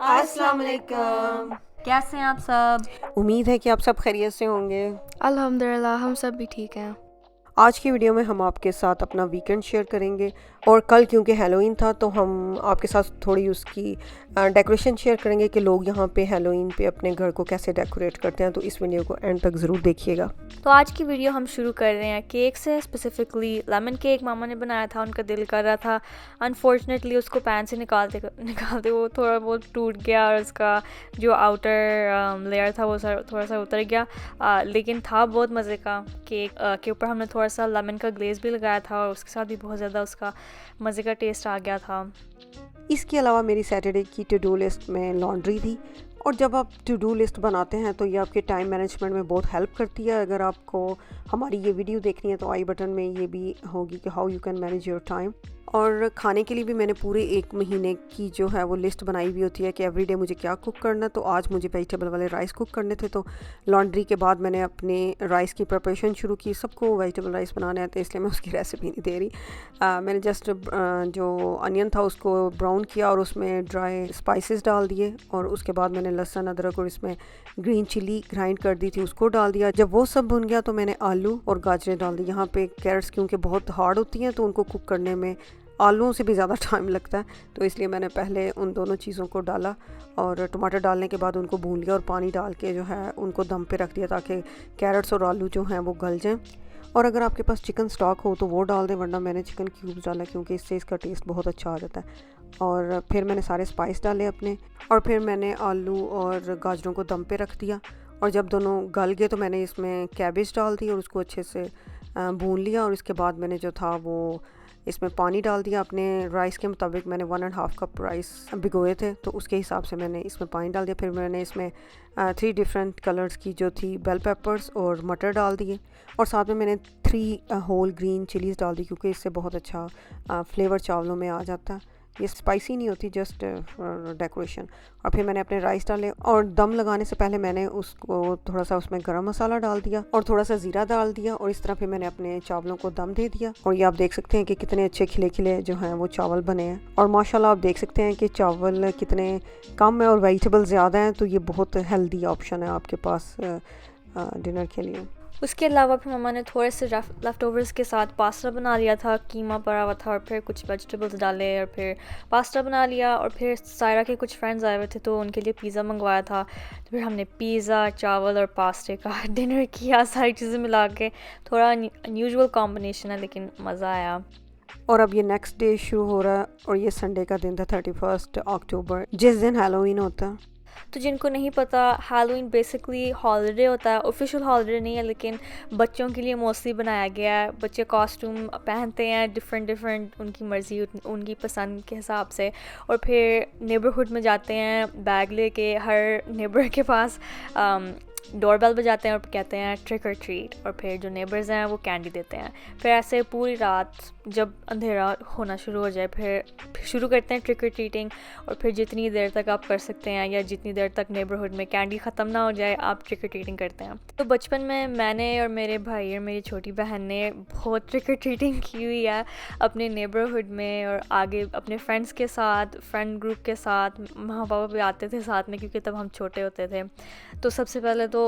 अस्सलाम वालेकुम। कैसे हैं आप सब? उम्मीद है कि आप सब खैरियत से होंगे। अल्हम्दुलिल्लाह हम सब भी ठीक हैं। आज की वीडियो में हम आपके साथ अपना वीकेंड शेयर करेंगे और कल क्योंकि हैलोवीन था तो हम आपके साथ थोड़ी उसकी डेकोरेशन शेयर करेंगे कि लोग यहाँ पे हैलोवीन पे अपने घर को कैसे डेकोरेट करते हैं। तो इस वीडियो को एंड तक ज़रूर देखिएगा। तो आज की वीडियो हम शुरू कर रहे हैं केक से, स्पेसिफिकली लेमन केक मामा ने बनाया था, उनका दिल कर रहा था। अनफॉर्चुनेटली उसको पैन से निकालते वो थोड़ा बहुत टूट गया और उसका जो आउटर लेयर था वो थोड़ा सा उतर गया, लेकिन था बहुत मज़े का। केक के ऊपर हमने थोड़ा सा लेमन का ग्लेज़ भी लगाया था और उसके साथ भी बहुत ज़्यादा उसका मज़े का टेस्ट आ गया था। इसके अलावा मेरी सैटरडे की टू डू लिस्ट में लॉन्ड्री थी और जब आप टू डू लिस्ट बनाते हैं तो ये आपके टाइम मैनेजमेंट में बहुत हेल्प करती है। अगर आपको हमारी ये वीडियो देखनी है तो आई बटन में ये भी होगी कि how you can manage your time. और खाने के लिए भी मैंने पूरे 1 महीने की जो है वो लिस्ट बनाई हुई होती है कि एवरीडे मुझे क्या कुक करना है। तो आज मुझे वेजिटेबल वाले राइस कुक करने थे तो लॉन्ड्री के बाद मैंने अपने राइस की प्रिपरेशन शुरू की। सबको वेजिटेबल राइस बनाने आते हैं इसलिए मैं उसकी रेसिपी नहीं दे रही। मैंने जस्ट जो अनियन था उसको ब्राउन किया और उसमें ड्राई स्पाइसेस डाल दिए और उसके बाद मैंने लहसुन अदरक और इसमें ग्रीन चिली ग्राइंड कर दी थी उसको डाल दिया। जब वो सब भुन गया तो मैंने आलू और गाजरें डाल दी। यहाँ पे कैरेट्स क्योंकि बहुत हार्ड होती हैं तो उनको कुक करने में आलूओं से भी ज़्यादा टाइम लगता है तो इसलिए मैंने पहले उन दोनों चीज़ों को डाला और टमाटर डालने के बाद उनको भून लिया और पानी डाल के जो है उनको दम पे रख दिया ताकि कैरेट्स और आलू जो हैं वो गल जाएं। और अगर आपके पास चिकन स्टॉक हो तो वो डाल दें, वरना मैंने चिकन क्यूब्स डाला क्योंकि इससे इसका टेस्ट बहुत अच्छा आ जाता है। और फिर मैंने सारे स्पाइस डाले अपने और फिर मैंने आलू और गाजरों को दम पे रख दिया और जब दोनों गल गए तो मैंने इसमें कैबेज डाल दी और उसको अच्छे से भून लिया। और इसके बाद मैंने जो था वो इसमें पानी डाल दिया अपने राइस के मुताबिक। मैंने 1.5 कप राइस भिगोए थे तो उसके हिसाब से मैंने इसमें पानी डाल दिया। फिर मैंने इसमें 3 डिफरेंट कलर्स की जो थी बेल पेपर्स और मटर डाल दिए और साथ में मैंने 3 होल ग्रीन चिलीज़ डाल दी क्योंकि इससे बहुत अच्छा फ्लेवर चावलों में आ जाता है। ये स्पाइसी नहीं होती, जस्ट डेकोरेशन। और फिर मैंने अपने राइस डाले और दम लगाने से पहले मैंने उसको थोड़ा सा उसमें गरम मसाला डाल दिया और थोड़ा सा ज़ीरा डाल दिया और इस तरह फिर मैंने अपने चावलों को दम दे दिया। और ये आप देख सकते हैं कि कितने अच्छे खिले खिले जो हैं वो चावल बने हैं और माशाल्लाह आप देख सकते हैं कि चावल कितने कम है और वेजिटेबल ज़्यादा हैं। तो ये बहुत हेल्दी ऑप्शन है आपके पास डिनर के लिए। उसके अलावा फिर मम्मा ने थोड़े से लेफ्ट ओवर्स के साथ पास्ता बना लिया था, कीमा पड़ा हुआ था और फिर कुछ वेजिटेबल्स डाले और फिर पास्ता बना लिया। और फिर सायरा के कुछ फ्रेंड्स आए हुए थे तो उनके लिए पिज़्ज़ा मंगवाया था। तो फिर हमने पिज़्ज़ा, चावल और पास्ते का डिनर किया, सारी चीज़ें मिला के। थोड़ा अनयूजुअल कॉम्बिनेशन है लेकिन मज़ा आया। और अब ये नेक्स्ट डे शुरू हो रहा है और ये संडे का दिन था 31 अक्टूबर जिस दिन हैलोवीन होता है। तो जिनको नहीं पता, हैलोवीन बेसिकली हॉलीडे होता है, ऑफिशियल हॉलीडे नहीं है लेकिन बच्चों के लिए मोस्टली बनाया गया है। बच्चे कॉस्ट्यूम पहनते हैं डिफरेंट, उनकी मर्ज़ी उनकी पसंद के हिसाब से। और फिर नेबरहुड में जाते हैं बैग लेके, हर नेबर के पास डोरबेल बजाते हैं और कहते हैं ट्रिक और ट्रीट। और फिर जो नेबर्स हैं वो कैंडी देते हैं। फिर ऐसे पूरी रात जब अंधेरा होना शुरू हो जाए फिर शुरू करते हैं ट्रिक और ट्रीटिंग। और फिर जितनी देर तक आप कर सकते हैं या जितनी देर तक नेबरहुड में कैंडी ख़त्म ना हो जाए आप ट्रिक और ट्रीटिंग करते हैं। तो बचपन में मैंने और मेरे भाई और मेरी छोटी बहन ने बहुत ट्रिक और ट्रीटिंग की हुई है अपने नेबरहुड में और आगे अपने फ्रेंड्स के साथ, फ्रेंड ग्रुप के साथ। माँ बाबा भी आते थे साथ में क्योंकि तब हम छोटे होते थे। तो सबसे पहले तो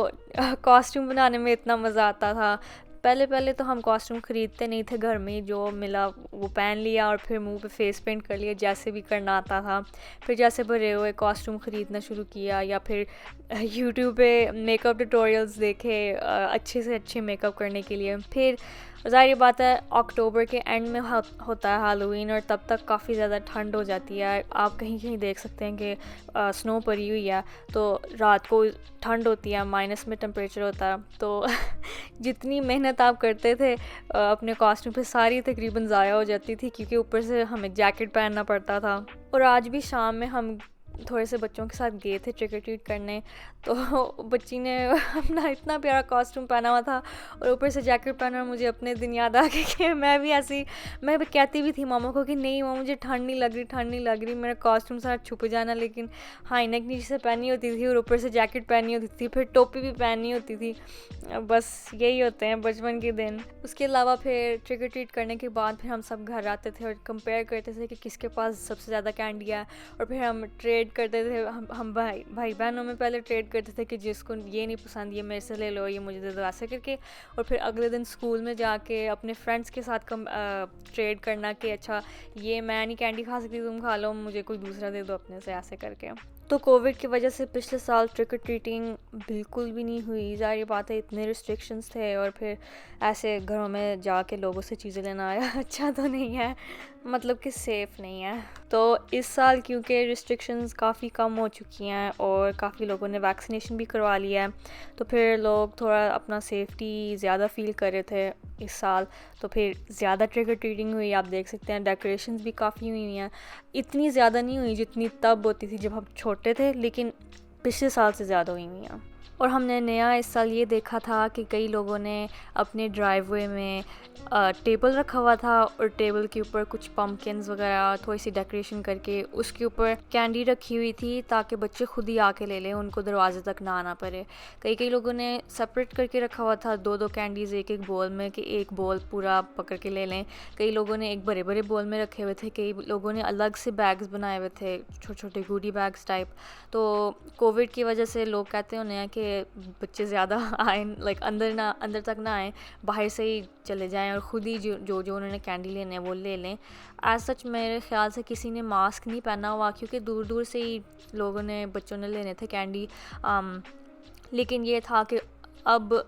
कॉस्ट्यूम बनाने में इतना मज़ा आता था। पहले तो हम कॉस्ट्यूम ख़रीदते नहीं थे, घर में जो मिला वो पहन लिया और फिर मुंह पे फेस पेंट कर लिया जैसे भी करना आता था। फिर जैसे बड़े हुए कॉस्ट्यूम ख़रीदना शुरू किया या फिर यूट्यूब पे मेकअप ट्यूटोरियल्स देखे अच्छे से अच्छे मेकअप करने के लिए। फिर ज़ाहिर बात है अक्टूबर के एंड में होता है हैलोवीन और तब तक काफ़ी ज़्यादा ठंड हो जाती है। आप कहीं कहीं देख सकते हैं कि स्नो पड़ी हुई है तो रात को ठंड होती है, माइनस में टेम्परेचर होता है। तो जितनी मेहनत आप करते थे अपने कॉस्ट्यूम पे सारी तकरीबन ज़ाया हो जाती थी क्योंकि ऊपर से हमें जैकेट पहनना पड़ता था। और आज भी शाम में हम थोड़े से बच्चों के साथ गए थे ट्रिक और ट्रीट करने तो बच्ची ने अपना इतना प्यारा कॉस्ट्यूम पहना हुआ था और ऊपर से जैकेट पहना और मुझे अपने दिन याद आ गए कि मैं भी ऐसी मैं भी कहती भी थी मामा को कि नहीं मामा मुझे ठंड नहीं लग रही मेरा कॉस्ट्यूम सारा छुप जाना। लेकिन हाँ नेक नीचे से पहनी होती थी और ऊपर से जैकेट पहनी होती थी, फिर टोपी भी पहनी होती थी। बस यही होते हैं बचपन के दिन। उसके अलावा फिर ट्रिक और ट्रीट करने के बाद फिर हम सब घर आते थे और कंपेयर करते थे कि किसके पास सबसे ज़्यादा कैंडी है और फिर हम ट्रेड ट्रेड करते थे, हम भाई बहनों में पहले ट्रेड करते थे कि जिसको ये नहीं पसंद ये मेरे से ले लो, ये मुझे दे दो, ऐसे करके। और फिर अगले दिन स्कूल में जाके अपने फ्रेंड्स के साथ ट्रेड करना कि अच्छा ये मैं नहीं कैंडी खा सकती, तुम खा लो, मुझे कोई दूसरा दे दो अपने से, ऐसे करके। तो कोविड की वजह से पिछले साल ट्रिक और ट्रीटिंग बिल्कुल भी नहीं हुई। ज़ाहिर बात है इतने रिस्ट्रिक्शंस थे, और फिर ऐसे घरों में जाके लोगों से चीज़ें लेना आया अच्छा तो नहीं है, मतलब कि सेफ़ नहीं है। तो इस साल क्योंकि रिस्ट्रिक्शंस काफ़ी कम हो चुकी हैं और काफ़ी लोगों ने वैक्सीनेशन भी करवा लिया है, तो फिर लोग थोड़ा अपना सेफ्टी ज़्यादा फ़ील कर रहे थे इस साल। तो फिर ज़्यादा ट्रिक और ट्रीटिंग हुई, आप देख सकते हैं डेकोरेशंस भी काफ़ी हुई हैं। इतनी ज़्यादा नहीं हुई जितनी तब होती थी जब हम छोटे थे, लेकिन पिछले साल से ज़्यादा हुई हैं। और हमने नया इस साल ये देखा था कि कई लोगों ने अपने ड्राइववे में टेबल रखा हुआ था, और टेबल के ऊपर कुछ पम्पकिन्स वगैरह थोड़ी सी डेकोरेशन करके उसके ऊपर कैंडी रखी हुई थी ताकि बच्चे खुद ही आके ले लें, उनको दरवाजे तक ना आना पड़े। कई लोगों ने सेपरेट करके रखा हुआ था 2-2 कैंडीज़ एक बोल में, कि एक बोल पूरा पकड़ के ले लें। कई लोगों ने एक बड़े बोल में रखे हुए थे, कई लोगों ने अलग से बैग्स बनाए हुए थे, छोटे छोटे गुडी बैग्स टाइप। तो कोविड की वजह से लोग कहते होने हैं कि बच्चे ज़्यादा आए, लाइक अंदर तक ना आए, बाहर से ही चले जाएं और ख़ुद ही जो उन्होंने कैंडी लेने वो ले लें। एज सच मेरे ख़्याल से किसी ने मास्क नहीं पहना हुआ, क्योंकि दूर दूर से ही लोगों ने बच्चों ने लेने थे कैंडी। लेकिन ये था कि अब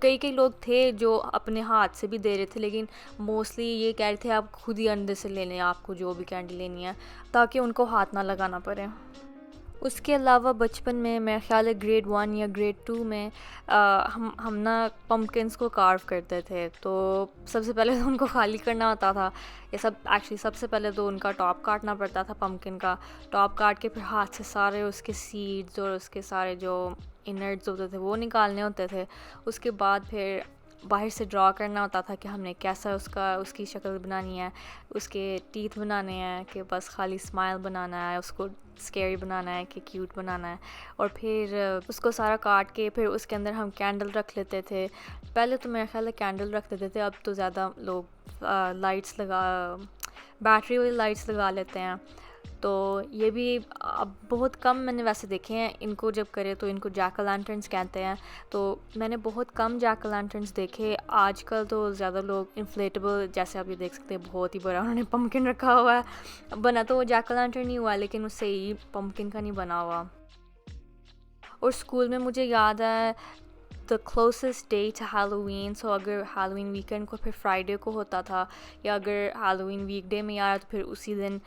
कई लोग थे जो अपने हाथ से भी दे रहे थे, लेकिन मोस्टली ये कह रहे थे आप खुद ही अंदर से ले लें आपको जो भी कैंडी लेनी है, ताकि उनको हाथ ना लगाना पड़े। उसके अलावा बचपन में मेरा ख्याल है ग्रेड 1 या ग्रेड 2 में हम ना पम्पकिन्स को कार्व करते थे। तो सबसे पहले तो उनको खाली करना होता था, ये सब एक्चुअली सबसे पहले तो उनका टॉप काटना पड़ता था, पम्पकिन का टॉप काट के फिर हाथ से सारे उसके सीड्स और उसके सारे जो इनर्ट्स होते थे वो निकालने होते थे। उसके बाद फिर बाहर से ड्रॉ करना होता था कि हमने कैसा उसकी शक्ल बनानी है, उसके टीथ बनाने हैं कि बस खाली स्माइल बनाना है, उसको स्केरी बनाना है कि क्यूट बनाना है। और फिर उसको सारा काट के फिर उसके अंदर हम कैंडल रख लेते थे। पहले तो मेरा ख्याल है कैंडल रख देते थे, अब तो ज़्यादा लोग बैटरी वाली लाइट्स लगा लेते हैं। तो ये भी अब बहुत कम मैंने वैसे देखे हैं, इनको जब करे तो इनको जैक ओ लैंटर्न्स कहते हैं। तो मैंने बहुत कम जैक ओ लैंटर्न्स देखे। आजकल तो ज़्यादा लोग इन्फ्लेटेबल, जैसे आप ये देख सकते हैं बहुत ही बड़ा उन्होंने पम्पकिन रखा हुआ है, बना तो वो जैक ओ लैंटर्न नहीं हुआ, लेकिन उससे ही पम्पकिन का नहीं बना हुआ। और स्कूल में मुझे याद है the closest day to Halloween, so अगर हैलोवीन वीकेंड को फिर फ्राइडे को होता था, या अगर हैलोवीन वीकडे में आ रहा तो फिर उसी दिन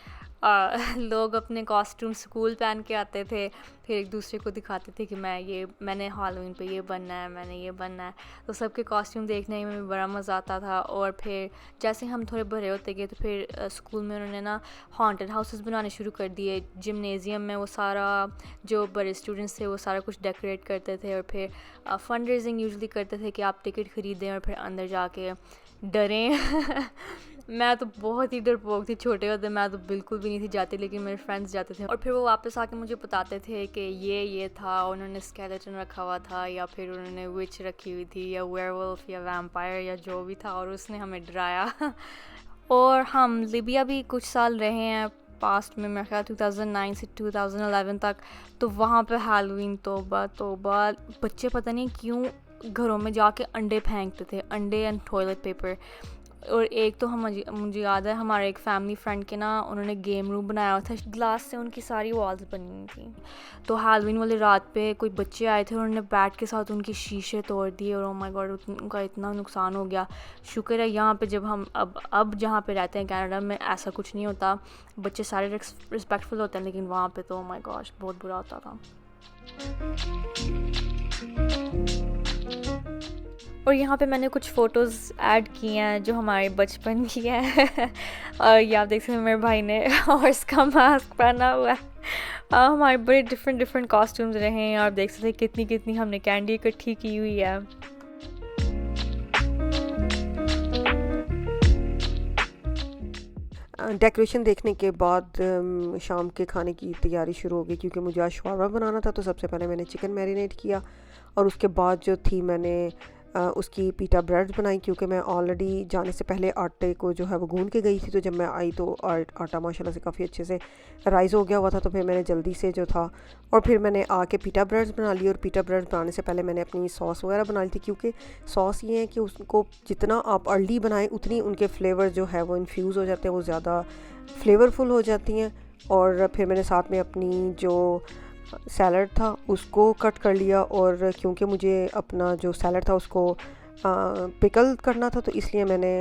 लोग अपने कॉस्ट्यूम स्कूल पहन के आते थे, फिर एक दूसरे को दिखाते थे कि मैंने हैलोवीन पे ये बनना है, मैंने ये बनना है। तो सबके कॉस्ट्यूम देखने में भी बड़ा मज़ा आता था। और फिर जैसे हम थोड़े बड़े होते गए तो फिर स्कूल में उन्होंने ना हॉन्टेड हाउसेस बनाने शुरू कर दिए। जिमनेजियम में वो सारा जो बड़े स्टूडेंट्स थे वो सारा कुछ डेकोरेट करते थे, और फिर फंड रेजिंग यूजुअली करते थे कि आप टिकट ख़रीदें और फिर अंदर जाके डरें मैं तो बहुत ही डरपोक थी छोटे होते, मैं तो बिल्कुल भी नहीं थी जाती, लेकिन मेरे फ्रेंड्स जाते थे और फिर वो वापस आके मुझे बताते थे कि ये था, उन्होंने स्केलेटन रखा हुआ था, या फिर उन्होंने विच रखी हुई थी, या वेयरवुल्फ या वैम्पायर या जो भी था, और उसने हमें डराया और हम लिबिया भी कुछ साल रहे हैं पास्ट में, मेरे ख्याल 2009 से 2011 तक। तो वहाँ पे हैलोवीन तौबा बच्चे पता नहीं क्यों घरों में जाके अंडे फेंकते थे, अंडे एंड टॉयलेट पेपर। और एक तो मुझे याद है हमारे एक फैमिली फ्रेंड के ना उन्होंने गेम रूम बनाया हुआ था, ग्लास से उनकी सारी वॉल्स बनी हुई थी। तो हैलोवीन वाली रात पे कोई बच्चे आए थे और उन्होंने बैट के साथ उनकी शीशे तोड़ दिए, और ओह माय गॉड उनका इतना नुकसान हो गया। शुक्र है यहाँ पे जब हम अब जहाँ पे रहते हैं कनाडा में ऐसा कुछ नहीं होता, बच्चे सारे रिस्पेक्टफुल होते हैं, लेकिन वहाँ पे तो ओह माय गॉश बहुत बुरा होता था। और यहाँ पे मैंने कुछ फ़ोटोज़ ऐड किए हैं जो हमारे बचपन की हैं और ये आप देख सकते हैं मेरे भाई ने हॉर्स का मास्क पहना हुआ है। हमारे बड़े डिफरेंट कॉस्ट्यूम्स रहे हैं, और देख सकते हैं कितनी हमने कैंडी इकट्ठी की हुई है। डेकोरेशन देखने के बाद शाम के खाने की तैयारी शुरू हो गई, क्योंकि मुझे आज शवारमा बनाना था। तो सबसे पहले मैंने चिकन मैरिनेट किया, और उसके बाद जो थी मैंने उसकी पीटा ब्रेड्स बनाई, क्योंकि मैं ऑलरेडी जाने से पहले आटे को जो है वो गूंद के गई थी। तो जब मैं आई तो आटा माशाल्लाह से काफ़ी अच्छे से राइज़ हो गया हुआ था, तो फिर मैंने जल्दी से जो था और फिर मैंने आके पीटा ब्रेड्स बना ली। और पीटा ब्रेड्स बनाने से पहले मैंने अपनी सॉस वगैरह बना ली थी, क्योंकि सॉस ये है कि उसको जितना आप अर्ली बनाएं उतनी उनके फ्लेवर जो है वो इन्फ्यूज़ हो जाते हैं, वो ज़्यादा फ्लेवरफुल हो जाती हैं। और फिर मैंने साथ में अपनी जो सैलड था उसको कट कर लिया, और क्योंकि मुझे अपना जो सैलड था उसको पिकल करना था, तो इसलिए मैंने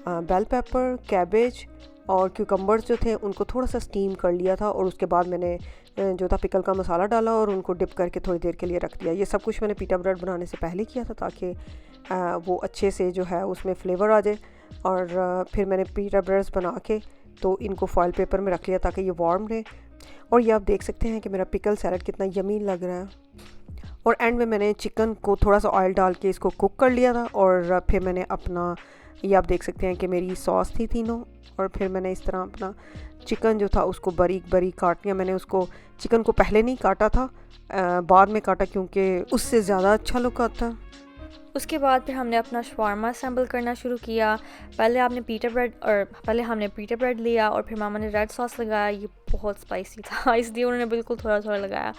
बेल पेपर, कैबेज और क्यूकम्बर्स जो थे उनको थोड़ा सा स्टीम कर लिया था। और उसके बाद मैंने जो था पिकल का मसाला डाला और उनको डिप करके थोड़ी देर के लिए रख दिया। ये सब कुछ मैंने पीटा ब्रेड बनाने से पहले किया था, ताकि वो अच्छे से जो है उसमें फ्लेवर आ जाए। और फिर मैंने पीटा ब्रेड्स बना के तो इनको फॉइल पेपर में रख लिया ताकि ये वार्म रहे। और ये आप देख सकते हैं कि मेरा पिकल सैलड कितना यमी लग रहा है। और एंड में मैंने चिकन को थोड़ा सा ऑयल डाल के इसको कुक कर लिया था। और फिर मैंने अपना, ये आप देख सकते हैं कि मेरी सॉस थी तीनों, और फिर मैंने इस तरह अपना चिकन जो था उसको बारीक बारीक काट लिया। मैंने उसको चिकन को पहले नहीं काटा था, बाद में काटा, क्योंकि उससे ज़्यादा अच्छा लुक आता। उसके बाद फिर हमने अपना शवारमा असेंबल करना शुरू किया। पहले हमने पीटा ब्रेड लिया और फिर मामा ने रेड सॉस लगाया। ये बहुत स्पाइसी था इसलिए उन्होंने बिल्कुल थोड़ा थोड़ा लगाया।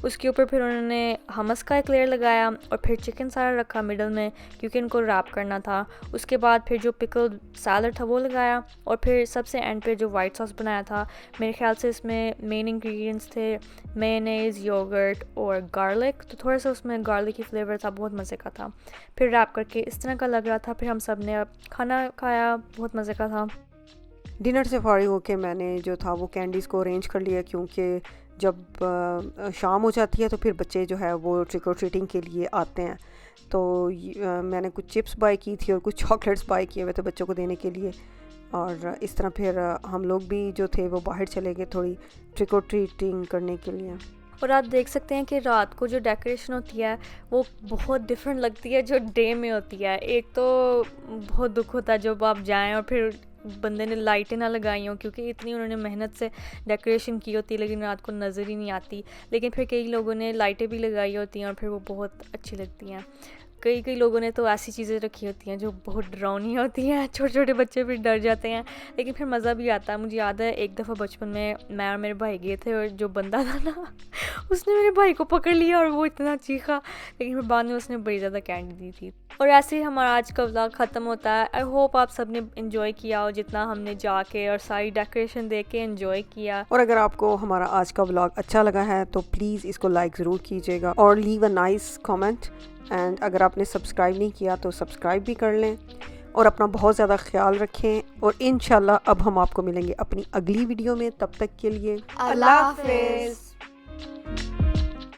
उसके ऊपर फिर उन्होंने हमस का एक लेयर लगाया और फिर चिकन सारा रखा मिडल में, क्योंकि इनको रैप करना था। उसके बाद फिर जो पिकल सैलड था वो लगाया, और फिर सबसे एंड पे जो वाइट सॉस बनाया था, मेरे ख्याल से इसमें मेन इंग्रेडिएंट्स थे मेयोनेज़, योगर्ट और गार्लिक। तो थोड़ा सा उसमें गार्लिक की फ्लेवर था, बहुत मज़े का था। फिर रैप करके इस तरह का लग रहा था। फिर हम सब ने खाना खाया, बहुत मज़े का था। डिनर से फारिग होके मैंने जो था वो कैंडीज़ को अरेंज कर लिया, क्योंकि जब शाम हो जाती है तो फिर बच्चे जो है वो ट्रिक और ट्रीटिंग के लिए आते हैं। तो मैंने कुछ चिप्स बाय की थी और कुछ चॉकलेट्स बाय किए हुए थे बच्चों को देने के लिए। और इस तरह फिर हम लोग भी जो थे वो बाहर चले गए थोड़ी ट्रिक और ट्रीटिंग करने के लिए। और आप देख सकते हैं कि रात को जो डेकोरेशन होती है वो बहुत डिफरेंट लगती है जो डे में होती है। एक तो बहुत दुख होता है जब आप जाएं और फिर बंदे ने लाइटें ना लगाई हों, क्योंकि इतनी उन्होंने मेहनत से डेकोरेशन की होती है लेकिन रात को नज़र ही नहीं आती। लेकिन फिर कई लोगों ने लाइटें भी लगाई होती हैं और फिर वो बहुत अच्छी लगती हैं। कई लोगों ने तो ऐसी चीज़ें रखी होती हैं जो बहुत डरावनी होती हैं, छोटे छोटे बच्चे भी डर जाते हैं, लेकिन फिर मज़ा भी आता है। मुझे याद है एक दफ़ा बचपन में मैं और मेरे भाई गए थे और जो बंदा था ना उसने मेरे भाई को पकड़ लिया और वो इतना चीखा, लेकिन फिर बाद में उसने बड़ी ज़्यादा कैंडी दी थी। और ऐसे ही हमारा आज का व्लॉग ख़त्म होता है। आई होप आप सब ने इन्जॉय किया हो जितना हमने जाके और सारी डेकोरेशन देख के इन्जॉय किया। और अगर आपको हमारा आज का व्लॉग अच्छा लगा है तो प्लीज़ इसको लाइक ज़रूर कीजिएगा और leave a nice comment. And अगर आपने सब्सक्राइब नहीं किया तो सब्सक्राइब भी कर लें और अपना बहुत ज़्यादा ख्याल रखें। और इंशाल्लाह अब हम आपको मिलेंगे अपनी अगली वीडियो में। तब तक के लिए अल्लाह हाफ़िज़।